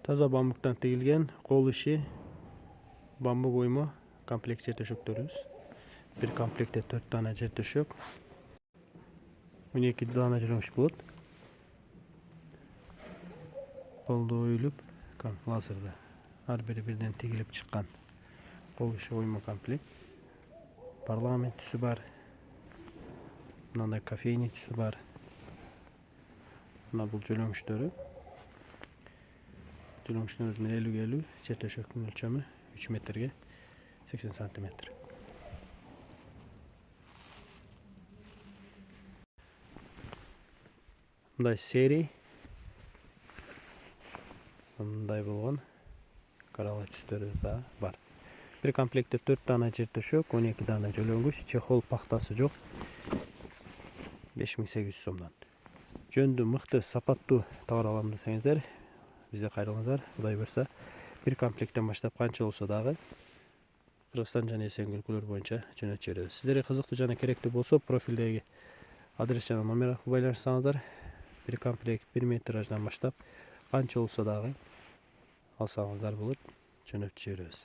Таза бамбуктан тигилген кол иши бамбук оймо комплект жер төшөктөрүбүз. Bir комплектте 4 дана жер төшөк, 12 дана жөрөңүч болот. Колдо оюлуп, лазерда ар бири бирден тигилип чыккан кол иши оймо комплект. Парламент түсү бар. Мындай кофейный түсү бар. Мына бул жөлөңүчтөрү. Жөлөңүчтөрүн 50-50, жер төшөктүн өлчөмү 3 метрге 80 сантиметр. Мындай серий. Мындай болгон каралай түстөрү да бар. Bir комплектте 4 дана жер төшөк, 12 дана жөлөңгүч, чехол пахтасы жок. 5800 сомдон. Жөндүү, мыкты, сапаттуу товар алам десеңиздер, бизде кайрылыңыздар. Кудай буйрса, bir комплекттен баштап канча болсо дагы Кыргызстан жана Эсен өлкөлөр боюнча жөнөтүп жиберебиз. Сиздерге кызыктуу жана керектүү болсо, профилдеги адрес жана номер аркылуу байланышсаңыздар, bir комплект 1 метраждан баштап канча болсо дагы алсаңыздар болот, жөнөтүп жиберебиз.